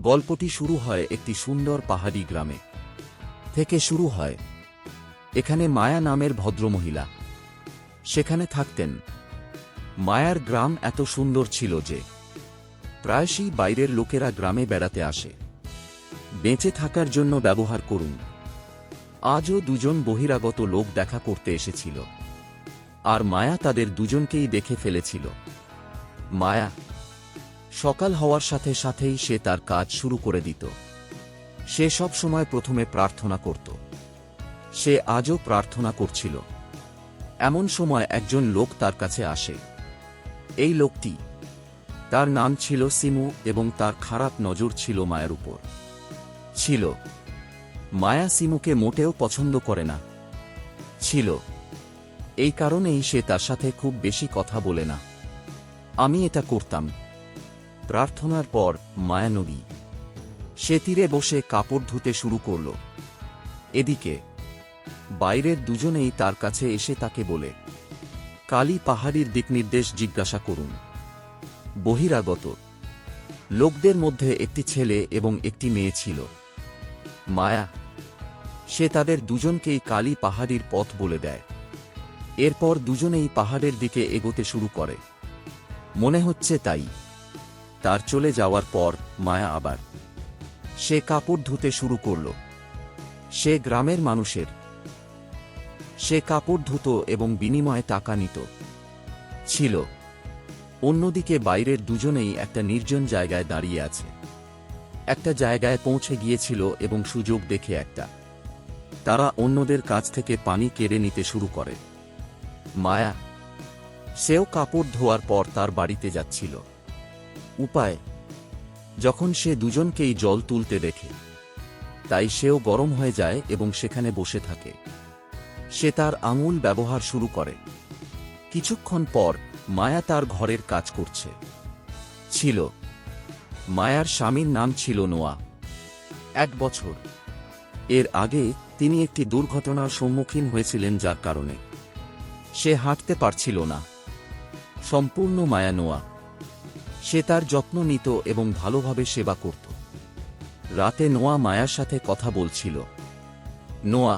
গল্পটি শুরু হয় একটি সুন্দর পাহাড়ি গ্রামে থেকে শুরু হয়। এখানে মায়া নামের ভদ্রমহিলা সেখানে থাকতেন। মায়ার গ্রাম এত সুন্দর ছিল যে প্রায়শই বাইরের লোকেরা গ্রামে বেড়াতে আসে। বেঁচে থাকার জন্য ব্যবহার করুন। আজও দুজন বহিরাগত লোক দেখা করতে এসেছিল, আর মায়া তাদের দুজনকেই দেখে ফেলেছিল। মায়া সকাল হওয়ার সাথে সাথেই সে তার কাজ শুরু করে দিত। সে সব সময় প্রথমে প্রার্থনা করত। সে আজও প্রার্থনা করছিল। এমন সময় একজন লোক তার কাছে আসে। এই লোকটি, তার নাম ছিল সিমু এবং তার খারাপ নজর ছিল মায়ের উপর ছিল। মায়া সিমুকে মোটেও পছন্দ করে না ছিল। এই কারণেই সে তার সাথে খুব বেশি কথা বলে না। আমি এটা করতাম। প্রার্থনার পর মায়া নদী সে তীরে বসে কাপড় ধুতে শুরু করল। এদিকে বাইরের দুজনেই তার কাছে এসে তাকে বলে, কালী পাহাড়ির দিকনির্দেশ জিজ্ঞাসা করুন। বহিরাগত লোকদের মধ্যে একটি ছেলে এবং একটি মেয়ে ছিল। মায়া সে তাদের দুজনকেই কালী পাহাড়ির পথ বলে দেয়। এরপর দুজনেই পাহাড়ের দিকে এগোতে শুরু করে। মনে হচ্ছে তাই। তার চলে যাওয়ার পর মায়া আবার সে কাপড় ধুতে শুরু করল। সে গ্রামের মানুষের সে কাপড় ধুত এবং বিনিময়ে টাকা নিত ছিল। অন্যদিকে বাইরের দুজনেই একটা নির্জন জায়গায় দাঁড়িয়ে আছে। একটা জায়গায় পৌঁছে গিয়েছিল এবং সুযোগ দেখে তারা অন্যদের কাছ থেকে পানি কেড়ে নিতে শুরু করে। মায়া সেও কাপড় ধোয়ার পর তার বাড়িতে যাচ্ছিল। উপায় যখন সে দুজনকেই জল তুলতে দেখে, তাই সেও গরম হয়ে যায় এবং সেখানে বসে থাকে। সে তার আঙুল ব্যবহার শুরু করে। কিছুক্ষণ পর মায়া তার ঘরের কাজ করছে ছিল। মায়ার স্বামীর নাম ছিল নোয়া। 1 বছর এর আগে তিনি একটি দুর্ঘটনার সম্মুখীন হয়েছিলেন, যার কারণে সে হাঁটতে পারছিল না। সম্পূর্ণ মায়া নোয়া সে তার যত্ন নিত এবং ভালোভাবে সেবা করত। রাতে নোয়া মায়ার সাথে কথা বলছিল। নোয়া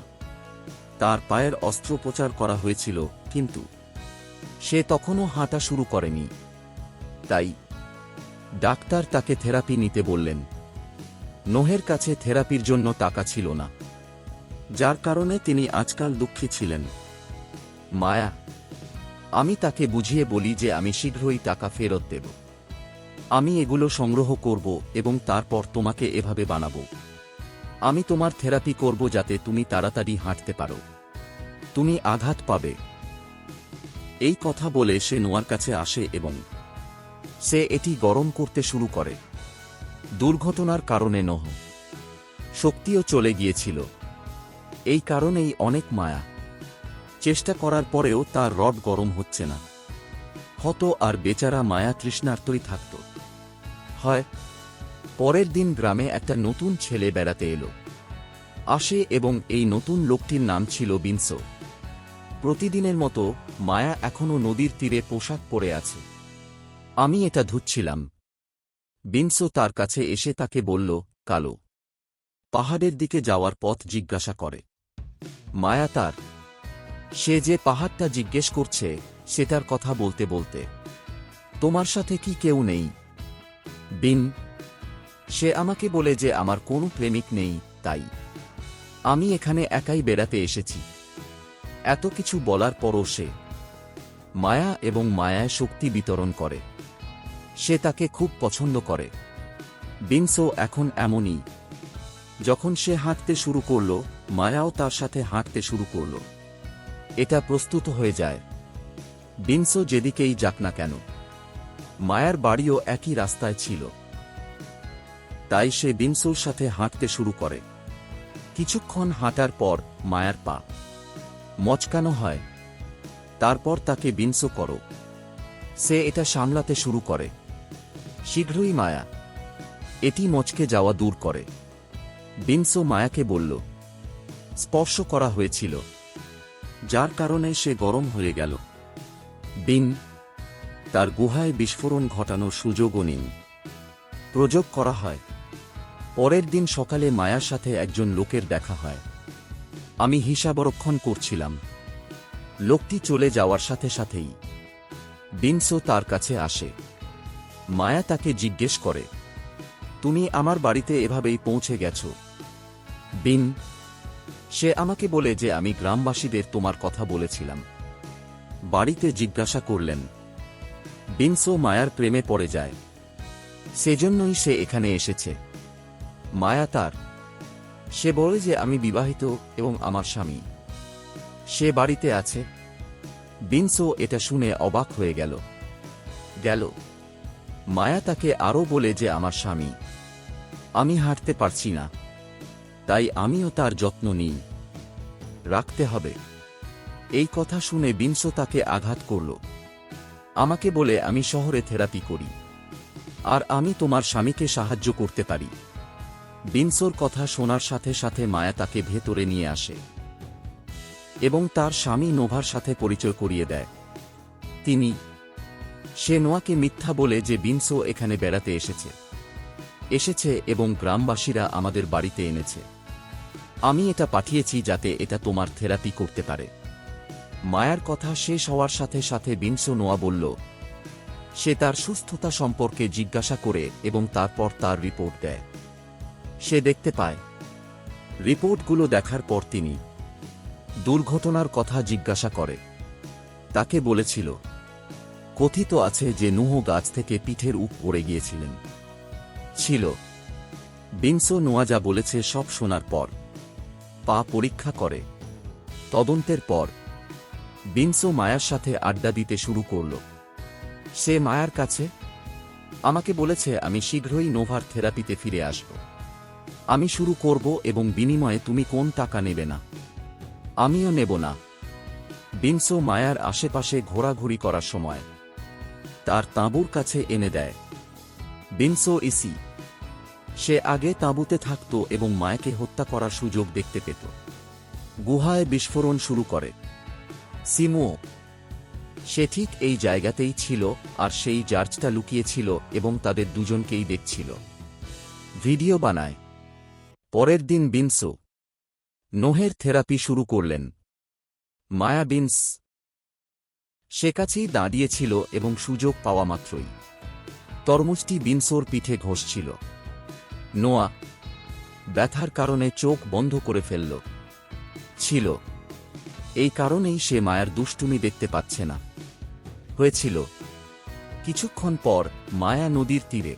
তার পায়ের অস্ত্রোপচার করা হয়েছিল, কিন্তু সে তখনও হাঁটা শুরু করেনি। তাই ডাক্তার তাকে থেরাপি নিতে বললেন। নোহের কাছে থেরাপির জন্য টাকা ছিল না, যার কারণে তিনি আজকাল দুঃখী ছিলেন। মায়া আমি তাকে বুঝিয়ে বলি যে আমি শীঘ্রই টাকা ফেরত দেব। আমি এগুলো সংগ্রহ করব এবং তারপর তোমাকে এভাবে বানাবো। আমি তোমার থেরাপি করব যাতে তুমি তাড়াতাড়ি হাঁটতে পারো। তুমি আঘাত পাবে। এই কথা বলে সে নোয়ার কাছে আসে এবং সে এটি গরম করতে শুরু করে। দুর্ঘটনার কারণে নোহ শক্তিও চলে গিয়েছিল। এই কারণেই অনেক মায়া চেষ্টা করার পরেও তার রড গরম হচ্ছে না হতো, আর বেচারা মায়া তৃষ্ণার্তই থাকত। হয় পরের দিন গ্রামে একটা নতুন ছেলে বেড়াতে এলো আসে এবং এই নতুন লোকটির নাম ছিল বিনসো। প্রতিদিনের মতো মায়া এখনো নদীর তীরে পোশাক পরে আছে। আমি এটা ধুচ্ছিলাম। বিনসো তার কাছে এসে তাকে বলল, কালো পাহাড়ের দিকে যাওয়ার পথ জিজ্ঞাসা করে। মায়া তার সে যে পাহাড়টা জিজ্ঞেস করছে সেটার কথা বলতে বলতে, তোমার সাথে কি কেউ নেই? বিন সে আমাকে বলে যে আমার কোনো প্রেমিক নেই, তাই আমি এখানে একাই বেড়াতে এসেছি। এত কিছু বলার পরও সে মায়া এবং মায়ায় শক্তি বিতরণ করে। সে তাকে খুব পছন্দ করে। বিনসো এখন এমনই। যখন সে হাঁটতে শুরু করল, মায়াও তার সাথে হাঁটতে শুরু করল। এটা প্রস্তুত হয়ে যায়। বিনসো যেদিকেই যাক না কেন, মায়ার বাড়িও একই রাস্তায় ছিল। তাই সে বিনসোর সাথে হাঁটতে শুরু করে। কিছুক্ষণ হাঁটার পর মায়ার পা মচকানো হয়। তারপর তাকে বিনসো করো। সে এটা সামলাতে শুরু করে। শীঘ্রই মায়া এটি মচকে যাওয়া দূর করে। বিনসো মায়াকে বলল, স্পর্শ করা হয়েছিল, যার কারণে সে গরম হয়ে গেল। বিন তার গুহায় বিস্ফোরণ ঘটানোর সুযোগও নিন প্রযোগ করা হয়। পরের দিন সকালে মায়ার সাথে একজন লোকের দেখা হয়। আমি হিসাবরক্ষণ করছিলাম। লোকটি চলে যাওয়ার সাথে সাথেই বিনসো তার কাছে আসে। মায়া তাকে জিজ্ঞেস করে, তুমি আমার বাড়িতে এভাবেই পৌঁছে গেছো? বিন, সে আমাকে বলে যে আমি গ্রামবাসীদের তোমার কথা বলেছিলাম। বাড়িতে জিজ্ঞাসা করলেন। বিনসো মায়ার প্রেমে পড়ে যায়। সেজন্যই সে এখানে এসেছে। মায়া তার। সে বলে যে আমি বিবাহিত এবং আমার স্বামী সে বাড়িতে আছে। বিনসো এটা শুনে অবাক হয়ে গেল। মায়া তাকে আরও বলে যে আমার স্বামী, আমি হাঁটতে পারছি না, তাই আমিও তার যত্ন নিই, রাখতে হবে। এই কথা শুনে বিনসো তাকে আঘাত করল। আমাকে বলে আমি শহরে থেরাপি করি, আর আমি তোমার স্বামীকে সাহায্য করতে পারি। বিনসোর কথা শোনার সাথে সাথে মায়া তাকে ভেতরে নিয়ে আসে এবং তার স্বামী নোভার সাথে পরিচয় করিয়ে দেয়। সে নোয়াকে মিথ্যা বলে যে বিনসো এখানে বেড়াতে এসেছে এবং গ্রামবাসীরা আমাদের বাড়িতে এনেছে। আমি এটা পাঠিয়েছি যাতে এটা তোমার থেরাপি করতে পারে। মায়ার কথা শেষ হওয়ার সাথে সাথে বিনসো নোয়া বলল। সে তার সুস্থতা সম্পর্কে জিজ্ঞাসা করে এবং তারপর তার রিপোর্ট দেয়। সে দেখতে পায়। রিপোর্টগুলো দেখার পর তিনি দুর্ঘটনার কথা জিজ্ঞাসা করে। তাকে বলেছিল, কথিত আছে যে নুহ গাছ থেকে পিঠের উপ পড়ে গিয়েছিলেন। বিনসো নোয়া যা বলেছে সব শোনার পর পা পরীক্ষা করে। তদন্তের পর বিনসো মায়ার সাথে আড্ডা দিতে শুরু করল। সে মায়ার কাছে আমাকে বলেছে আমি শীঘ্রই নোভার থেরাপিতে ফিরে আসব। আমি শুরু করব এবং বিনিময়ে তুমি কোন টাকা নেবে না, আমিও নেব না। বিনসো মায়ার আশেপাশে ঘোরাঘুরি করার সময় তার তাঁবুর কাছে এনে দেয়। বিনসো সে আগে তাঁবুতে থাকত এবং মায়াকে হত্যা করার সুযোগ দেখতে পেত। গুহায় বিস্ফোরণ শুরু করে। সিমুও সে ঠিক এই জায়গাতেই ছিল আর সেই জার্জটা লুকিয়েছিল এবং তাদের দুজনকেই দেখছিল। ভিডিও বানায়। পরের দিন বিনসো নোহের থেরাপি শুরু করলেন। মায়া সে কাছেই দাঁড়িয়েছিল এবং সুযোগ পাওয়া মাত্রই তরমুজটি বিনসোর পিঠে ঘষছিল। নোয়া ব্যথার কারণে চোখ বন্ধ করে ফেলল। এই কারণেই সে মায়ার দুষ্টুমি দেখতে পাচ্ছে না। কিছুক্ষণ পর মায়া নদীর তীরে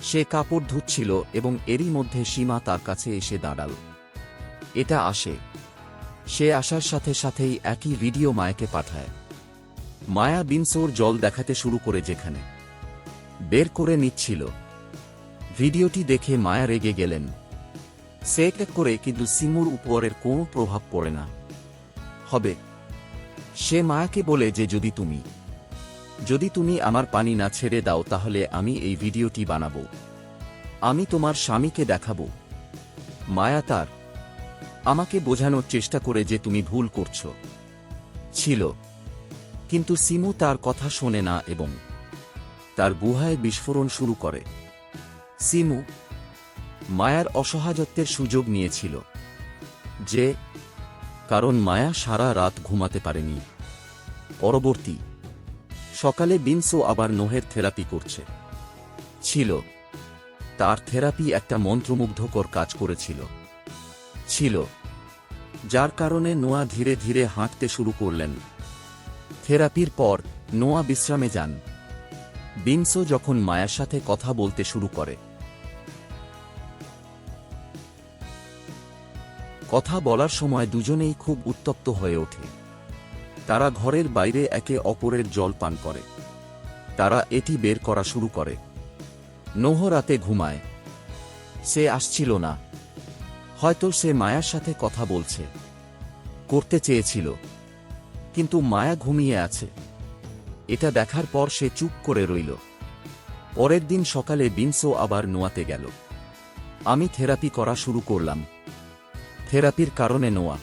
সে কাপড় ধুচ্ছিল এবং এরই মধ্যে সীমা তার কাছে এসে দাঁড়াল। সে আসার সাথে সাথেই একই ভিডিও মায়াকে পাঠায়। মায়া বিনসোর জল দেখাতে শুরু করে যেখানে বের করে নিচ্ছিল। ভিডিওটি দেখে মায়া রেগে গেলেন। সে এক করে কিন্তু সিমুর উপরের কোনো প্রভাব পড়ে না। সে মায়াকে বলে যে যদি তুমি আমার পানি না ছেড়ে দাও তাহলে আমি এই ভিডিওটি বানাবো, আমি তোমার স্বামীকে দেখাবো। মায়া আমাকে বোঝানোর চেষ্টা করে যে তুমি ভুল করছো। কিন্তু সিমু তার কথা শোনে না এবং তার গুহায় বিস্ফোরণ শুরু করে। সিমু মায়ার অসহায়ত্বের সুযোগ নিয়েছিল কারণ মায়া সারা রাত ঘুমাতে পারেনি। পরবর্তী সকালে বিনসো আবার নোহের থেরাপি করছে। তার থেরাপি একটা মন্ত্রমুগ্ধকর কাজ করেছিল, যার কারণে নোয়া ধীরে ধীরে হাঁটতে শুরু করলেন। থেরাপির পর নোয়া বিশ্রামে যান। বিনসো যখন মায়ার সাথে কথা বলতে শুরু করে, কথা বলার সময় দুজনেই খুব উত্তপ্ত হয়ে ওঠে। তারা ঘরের বাইরে একে অপরের জল পান করে। তারা এটি বের করা শুরু করে। নোহ রাতে ঘুমায়। সে আসছিল না। হয়তো সে মায়ার সাথে কথা করতে চেয়েছিল, কিন্তু মায়া ঘুমিয়ে আছে। এটা দেখার পর সে চুপ করে রইল। পরের দিন সকালে বিনসো আবার নোয়াতে গেল। আমি থেরাপি করা শুরু করলাম। থেরাপির কারণে নোয়া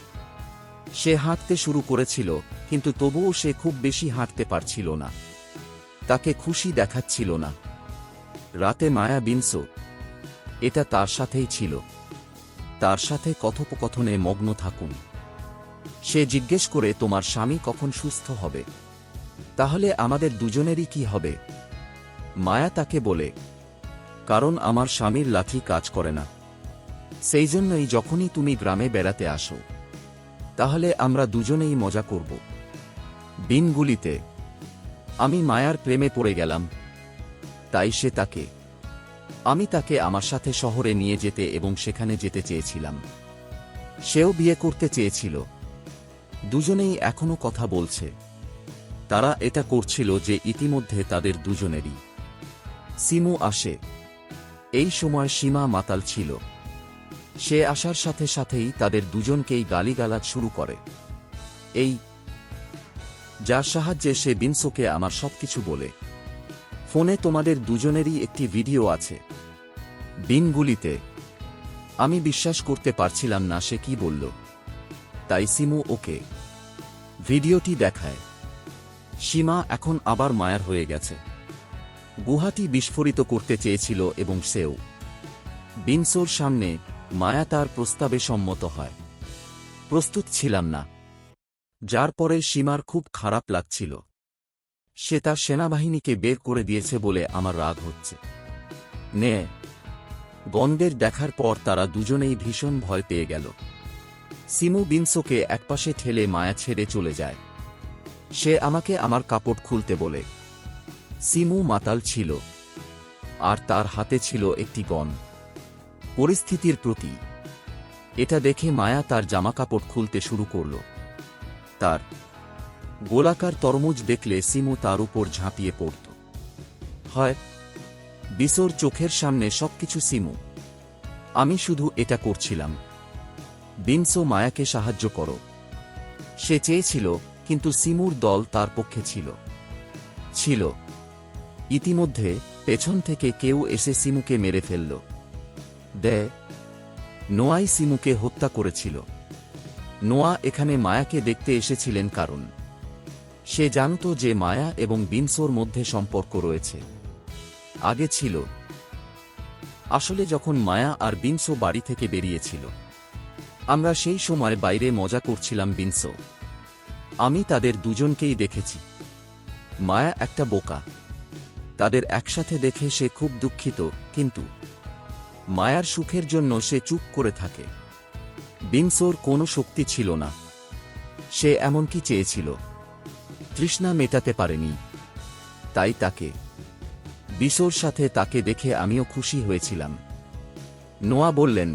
সে হাঁটতে শুরু করেছিল, কিন্তু তবুও সে খুব বেশি হাঁটতে পারছিল না। তাকে খুশি দেখাচ্ছিল না। রাতে মায়া বিনসো এটা তার সাথেই ছিল। তার সাথে কথোপকথনে মগ্ন থাকুন। সে জিজ্ঞেস করে, তোমার স্বামী কখন সুস্থ হবে? তাহলে আমাদের দুজনেরই কি হবে? মায়া তাকে বলে, কারণ আমার স্বামীর লাঠি কাজ করে না। সেই জন্যই যখনই তুমি গ্রামে বেড়াতে আসো, তাহলে আমরা দুজনেই মজা করব। দিনগুলিতে আমি মায়ার প্রেমে পড়ে গেলাম, তাই আমি তাকে আমার সাথে শহরে নিয়ে যেতে এবং সেখানে যেতে চেয়েছিলাম। সেও বিয়ে করতে চেয়েছিল। দুজনেই এখনো কথা বলছে। তারা এটা করছিল যে ইতিমধ্যে তাদের দুজনেরই। সিমু আসে। এই সময় সীমা মাতাল ছিল। সে আসার সাথে সাথেই তাদের দুজনকেই গালিগালাজ শুরু করে, এই যার সাহায্যে সে বিনসোকে আমার সবকিছু বলে। ফোনে তোমাদের দুজনেরই একটি ভিডিও আছে। দিনগুলিতে আমি বিশ্বাস করতে পারছিলাম না সে কি বলল। তাই সিমু ওকে ভিডিওটি দেখায়। সীমা এখন আবার মায়ার হয়ে গেছে। গুহাটি বিস্ফোরিত করতে চেয়েছিল এবং সেও। বিনসোর সামনে মায়া তার প্রস্তাবে সম্মত হয়। প্রস্তুত ছিলাম না, যার পরে সীমার খুব খারাপ লাগছিল। সে তার সেনাবাহিনীকে বের করে দিয়েছে বলে আমার রাগ হচ্ছে। নে গন্ডের দেখার পর তারা দুজনেই ভীষণ ভয় পেয়ে গেল। সিমু বিনসোকে একপাশে ঠেলে মায়া ছেড়ে চলে যায়। সে আমাকে আমার কাপড় খুলতে বলে। সিমু মাতাল ছিল, আর তার হাতে ছিল একটি গন। পরিস্থিতির প্রতি এটা দেখে মায়া তার জামাকাপড় খুলতে শুরু করল। তার গোলাকার তরমুজ দেখলে সিমু তার উপর ঝাঁপিয়ে পড়ত। হয় বিসোর চোখের সামনে সবকিছু সিমু। আমি শুধু এটা করছিলাম, বিনসো মায়াকে সাহায্য করো। সে চেয়েছিল, কিন্তু সিমুর দল তার পক্ষে ছিল। ইতিমধ্যে পেছন থেকে কেউ এসে সিমুকে মেরে ফেলল। নোয়াই সিমুকে হত্যা করেছিল। নোয়া এখানে মায়াকে দেখতে এসেছিলেন কারণ সে জানত যে মায়া এবং বিনসোর মধ্যে সম্পর্ক রয়েছে। আগে ছিল। আসলে যখন মায়া আর বিনসো বাড়ি থেকে বেরিয়েছিল, আমরা সেই সময় বাইরে মজা করছিলাম। বিনসো, আমি তাদের দুজনকেই দেখেছি। মায়া একটা বোকা। তাদের একসাথে দেখে সে খুব দুঃখিত, কিন্তু মায়ার সুখের জন্য সে চুপ করে থাকে। বিনসোর কোনো শক্তি ছিল না। সে এমনকি চেয়েছিল, তৃষ্ণা মেটাতে পারেনি। তাই বিসোর সাথে তাকে দেখে আমিও খুশি হয়েছিলাম। নোয়া বললেন,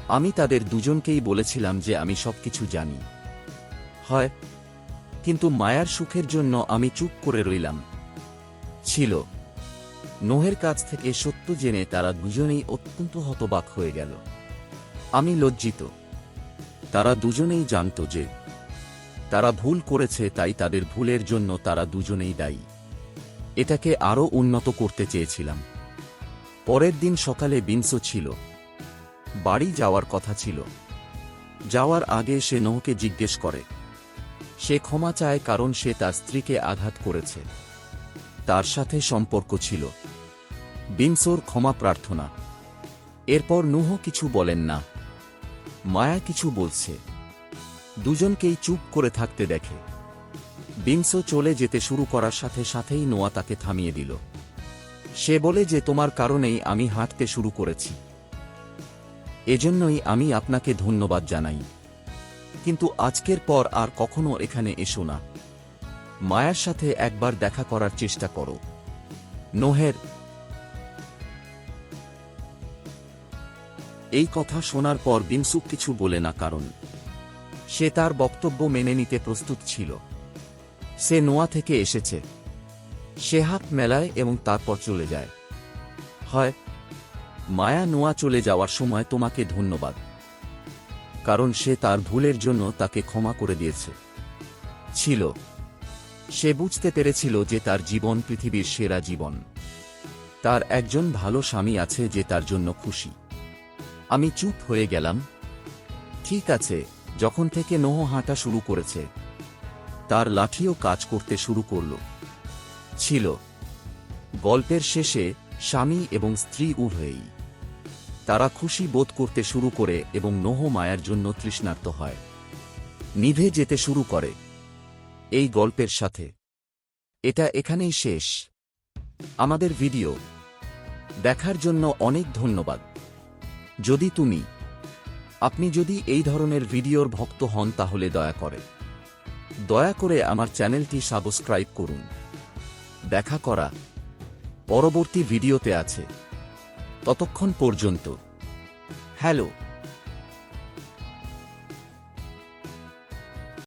আমি তাদের দুজনকেই বলেছিলাম যে আমি সবকিছু জানি। হয়, কিন্তু মায়ার সুখের জন্য আমি চুপ করে রইলাম। ছিল নোহের কাছ থেকে সত্য জেনে তারা দুজনেই অত্যন্ত হতবাক হয়ে গেল। আমি লজ্জিত। তারা দুজনেই জানত যে তারা ভুল করেছে, তাই তাদের ভুলের জন্য তারা দুজনেই দায়ী। এটাকে আরও উন্নত করতে চেয়েছিলাম। পরের দিন সকালে বিনসো ছিল। বাড়ি যাওয়ার কথা ছিল। যাওয়ার আগে সে নোহকে জিজ্ঞেস করে। সে ক্ষমা চায় কারণ সে তার স্ত্রীকে আঘাত করেছে। তার সাথে সম্পর্ক ছিল। বিনসোর ক্ষমা প্রার্থনা। এরপর নুহ কিছু বলেন না। মায়া কিছু বলছে। দুজনকেই চুপ করে থাকতে দেখে। বিনসো চলে যেতে শুরু করার সাথে সাথেই নোয়া তাকে থামিয়ে দিল। সে বলে যে তোমার কারণেই আমি হাঁটতে শুরু করেছি। এজন্যই আমি আপনাকে ধন্যবাদ জানাই। কিন্তু আজকের পর আর কখনো এখানে এসো না। মায়ার সাথে একবার দেখা করার চেষ্টা করো। নোহের এই কথা শোনার পর বিনসু কিছু বলে না, কারণ সে তার বক্তব্য মেনে নিতে প্রস্তুত ছিল। সে নোয়া থেকে এসেছে। সে হাত মেলায় এবং তারপর চলে যায়। হয়, মায়া নোয়া চলে যাওয়ার সময় তোমাকে ধন্যবাদ, কারণ সে তার ভুলের জন্য তাকে ক্ষমা করে দিয়েছে। সে বুঝতে পেরেছিল যে তার জীবন পৃথিবীর সেরা জীবন। তার একজন ভালো স্বামী আছে যে তার জন্য খুশি। আমি চুপ হয়ে গেলাম। ঠিক আছে, যখন থেকে নোহ হাঁটা শুরু করেছে, তার লাঠিও কাজ করতে শুরু করল। গল্পের শেষে স্বামী এবং স্ত্রী উভয়েই তারা খুশি বোধ করতে শুরু করে এবং নোহ মায়ার জন্য তৃষ্ণার্ত হয়, নিভে যেতে শুরু করে। এই গল্পের সাথে এটা এখানেই শেষ। আমাদের ভিডিও দেখার জন্য অনেক ধন্যবাদ। যদি আপনি যদি এই ধরনের ভিডিওর ভক্ত হন তাহলে দয়া করে আমার চ্যানেলটি সাবস্ক্রাইব করুন। দেখা করা পরবর্তী ভিডিওতে আছে। ততক্ষণ পর্যন্ত হ্যালো।